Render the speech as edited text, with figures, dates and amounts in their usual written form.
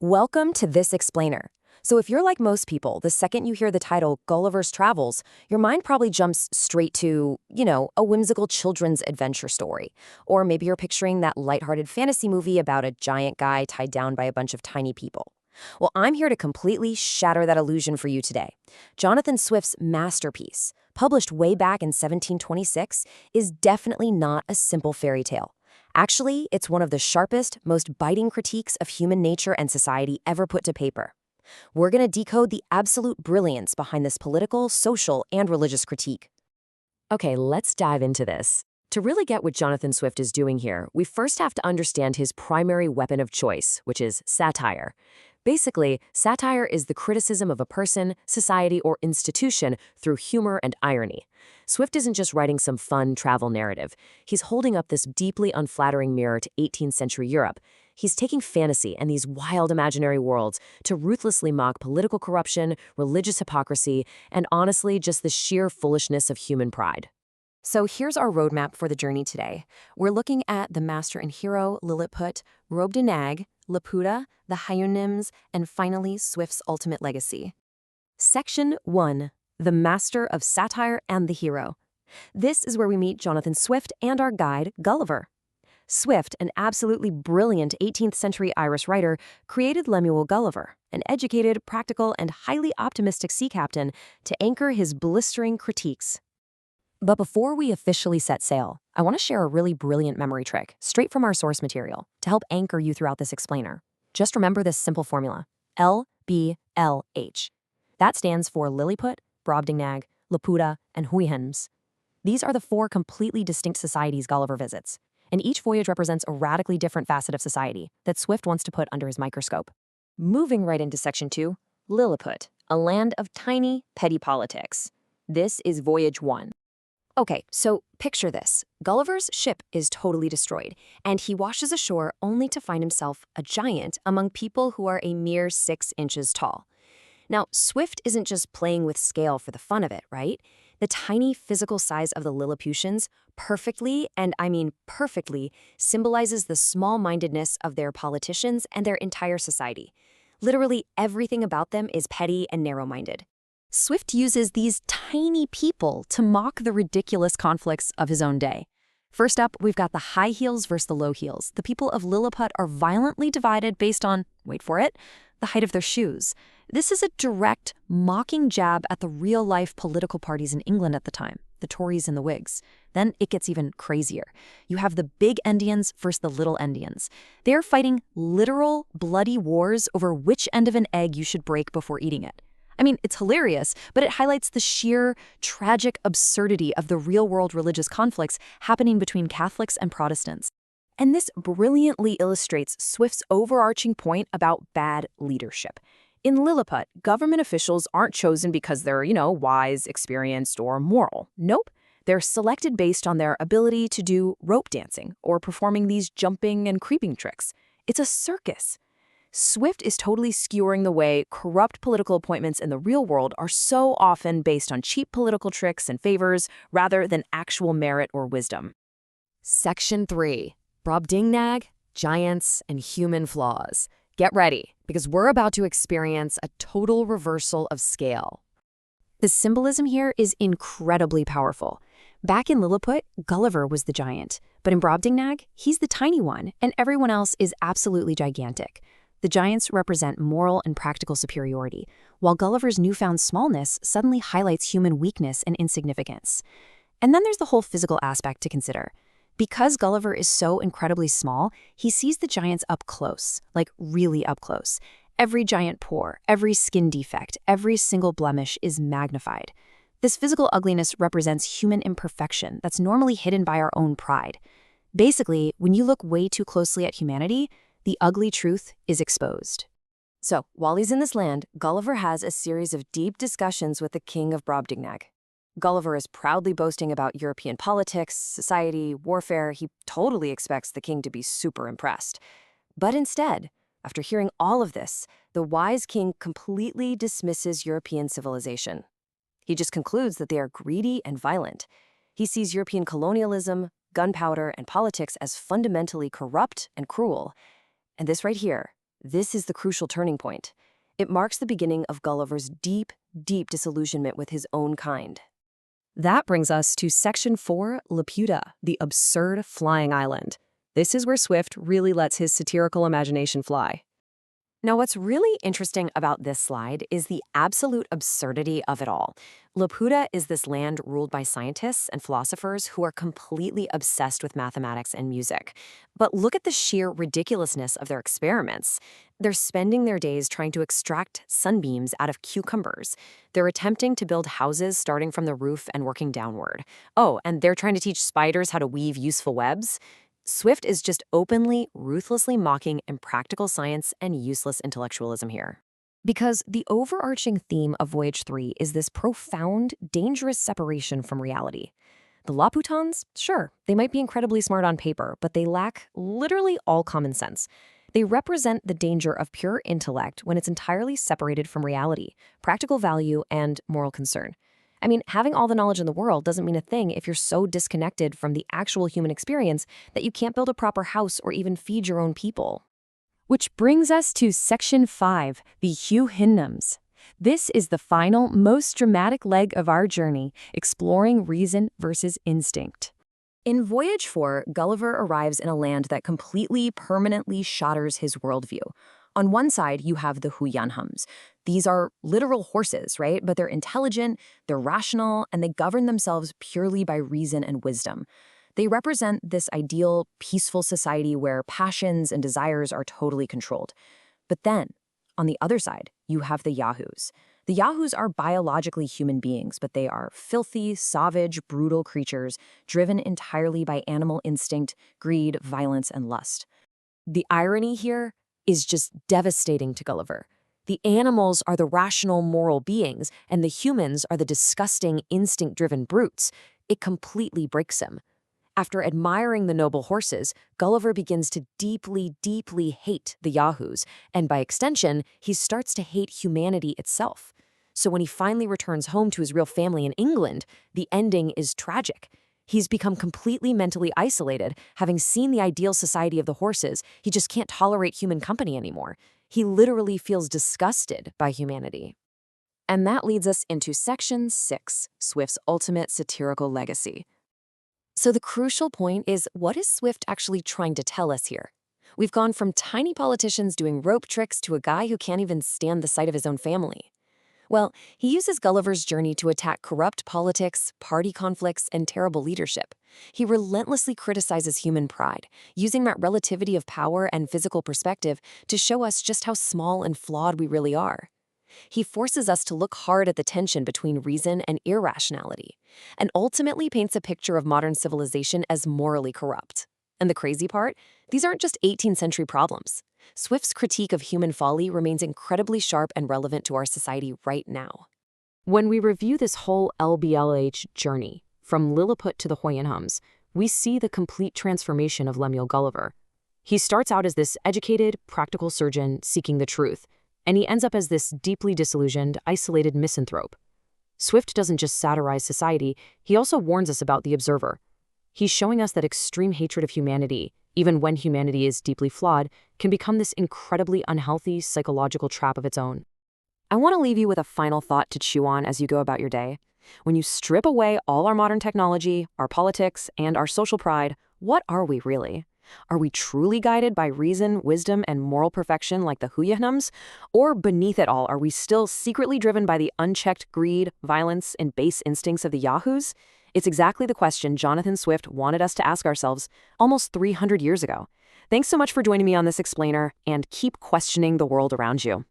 Welcome to This Explainer. So if you're like most people, the second you hear the title Gulliver's Travels, your mind probably jumps straight to, a whimsical children's adventure story. Or maybe you're picturing that lighthearted fantasy movie about a giant guy tied down by a bunch of tiny people. Well, I'm here to completely shatter that illusion for you today. Jonathan Swift's masterpiece, published way back in 1726, is definitely not a simple fairy tale. Actually, it's one of the sharpest, most biting critiques of human nature and society ever put to paper. We're going to decode the absolute brilliance behind this political, social, and religious critique. Okay, let's dive into this. To really get what Jonathan Swift is doing here, we first have to understand his primary weapon of choice, which is satire. Basically, satire is the criticism of a person, society, or institution through humor and irony. Swift isn't just writing some fun travel narrative. He's holding up this deeply unflattering mirror to 18th century Europe. He's taking fantasy and these wild imaginary worlds to ruthlessly mock political corruption, religious hypocrisy, and honestly, just the sheer foolishness of human pride. So here's our roadmap for the journey today. We're looking at the master and hero, Lilliput, Brobdingnag, Laputa, the Hyonyms, and finally Swift's ultimate legacy. Section 1. The Master of Satire and the Hero. This is where we meet Jonathan Swift and our guide, Gulliver. Swift, an absolutely brilliant 18th century Irish writer, created Lemuel Gulliver, an educated, practical, and highly optimistic sea captain, to anchor his blistering critiques. But before we officially set sail, I want to share a really brilliant memory trick, straight from our source material, to help anchor you throughout this explainer. Just remember this simple formula, LBLH. That stands for Lilliput, Brobdingnag, Laputa, and Hyonyms. These are the four completely distinct societies Gulliver visits, and each voyage represents a radically different facet of society that Swift wants to put under his microscope. Moving right into Section 2, Lilliput, a land of tiny, petty politics. This is Voyage 1. Okay, so picture this. Gulliver's ship is totally destroyed, and he washes ashore only to find himself a giant among people who are a mere 6 inches tall. Now, Swift isn't just playing with scale for the fun of it, right? The tiny physical size of the Lilliputians perfectly, and I mean perfectly, symbolizes the small-mindedness of their politicians and their entire society. Literally everything about them is petty and narrow-minded. Swift uses these tiny people to mock the ridiculous conflicts of his own day. First up, we've got the high heels versus the low heels. The people of Lilliput are violently divided based on, wait for it, the height of their shoes. This is a direct, mocking jab at the real-life political parties in England at the time, the Tories and the Whigs. Then it gets even crazier. You have the big Endians versus the little Endians. They're fighting literal, bloody wars over which end of an egg you should break before eating it. I mean, it's hilarious, but it highlights the sheer, tragic absurdity of the real-world religious conflicts happening between Catholics and Protestants. And this brilliantly illustrates Swift's overarching point about bad leadership. In Lilliput, government officials aren't chosen because they're, wise, experienced, or moral. Nope. They're selected based on their ability to do rope dancing or performing these jumping and creeping tricks. It's a circus. Swift is totally skewering the way corrupt political appointments in the real world are so often based on cheap political tricks and favors rather than actual merit or wisdom. Section 3. Brobdingnag, Giants, and Human Flaws. Get ready, because we're about to experience a total reversal of scale. The symbolism here is incredibly powerful. Back in Lilliput, Gulliver was the giant, but in Brobdingnag, he's the tiny one, and everyone else is absolutely gigantic. The giants represent moral and practical superiority, while Gulliver's newfound smallness suddenly highlights human weakness and insignificance. And then there's the whole physical aspect to consider. Because Gulliver is so incredibly small, he sees the giants up close, like really up close. Every giant pore, every skin defect, every single blemish is magnified. This physical ugliness represents human imperfection that's normally hidden by our own pride. Basically, when you look way too closely at humanity, the ugly truth is exposed. So, while he's in this land, Gulliver has a series of deep discussions with the king of Brobdingnag. Gulliver is proudly boasting about European politics, society, warfare. He totally expects the king to be super impressed. But instead, after hearing all of this, the wise king completely dismisses European civilization. He just concludes that they are greedy and violent. He sees European colonialism, gunpowder, and politics as fundamentally corrupt and cruel. And this right here, This is the crucial turning point. It marks the beginning of Gulliver's deep, deep disillusionment with his own kind. That brings us to Section 4, Laputa, the absurd flying island. This is where Swift really lets his satirical imagination fly. Now, what's really interesting about this slide is the absolute absurdity of it all. Laputa is this land ruled by scientists and philosophers who are completely obsessed with mathematics and music. But look at the sheer ridiculousness of their experiments. They're spending their days trying to extract sunbeams out of cucumbers. They're attempting to build houses starting from the roof and working downward. Oh, and they're trying to teach spiders how to weave useful webs. Swift is just openly, ruthlessly mocking impractical science and useless intellectualism here. Because the overarching theme of Voyage 3 is this profound, dangerous separation from reality. The Laputans, sure, they might be incredibly smart on paper, but they lack literally all common sense. They represent the danger of pure intellect when it's entirely separated from reality, practical value, and moral concern. I mean, having all the knowledge in the world doesn't mean a thing if you're so disconnected from the actual human experience that you can't build a proper house or even feed your own people. Which brings us to Section 5, the Huhinums. This is the final, most dramatic leg of our journey, exploring reason versus instinct. In Voyage 4, Gulliver arrives in a land that completely, permanently shatters his worldview. On one side, you have the Huyanhums. These are literal horses, right? But they're intelligent, they're rational, and they govern themselves purely by reason and wisdom. They represent this ideal, peaceful society where passions and desires are totally controlled. But then, on the other side, you have the Yahoos. The Yahoos are biologically human beings, but they are filthy, savage, brutal creatures driven entirely by animal instinct, greed, violence, and lust. The irony here is just devastating to Gulliver. The animals are the rational, moral beings, and the humans are the disgusting, instinct-driven brutes. It completely breaks him. After admiring the noble horses, Gulliver begins to deeply, deeply hate the Yahoos, and by extension, he starts to hate humanity itself. So when he finally returns home to his real family in England, the ending is tragic. He's become completely mentally isolated, having seen the ideal society of the horses. He just can't tolerate human company anymore. He literally feels disgusted by humanity. And that leads us into Section 6, Swift's ultimate satirical legacy. So the crucial point is, what is Swift actually trying to tell us here? We've gone from tiny politicians doing rope tricks to a guy who can't even stand the sight of his own family. Well, he uses Gulliver's journey to attack corrupt politics, party conflicts, and terrible leadership. He relentlessly criticizes human pride, using that relativity of power and physical perspective to show us just how small and flawed we really are. He forces us to look hard at the tension between reason and irrationality, and ultimately paints a picture of modern civilization as morally corrupt. And the crazy part? These aren't just 18th century problems. Swift's critique of human folly remains incredibly sharp and relevant to our society right now. When we review this whole LBLH journey, from Lilliput to the Huyanhums, we see the complete transformation of Lemuel Gulliver. He starts out as this educated, practical surgeon seeking the truth, and he ends up as this deeply disillusioned, isolated misanthrope. Swift doesn't just satirize society, he also warns us about the observer. He's showing us that extreme hatred of humanity, even when humanity is deeply flawed, can become this incredibly unhealthy psychological trap of its own. I want to leave you with a final thought to chew on as you go about your day. When you strip away all our modern technology, our politics, and our social pride, what are we really? Are we truly guided by reason, wisdom, and moral perfection like the Huyanhums? Or beneath it all, are we still secretly driven by the unchecked greed, violence, and base instincts of the Yahoos? It's exactly the question Jonathan Swift wanted us to ask ourselves almost 300 years ago. Thanks so much for joining me on this explainer, and keep questioning the world around you.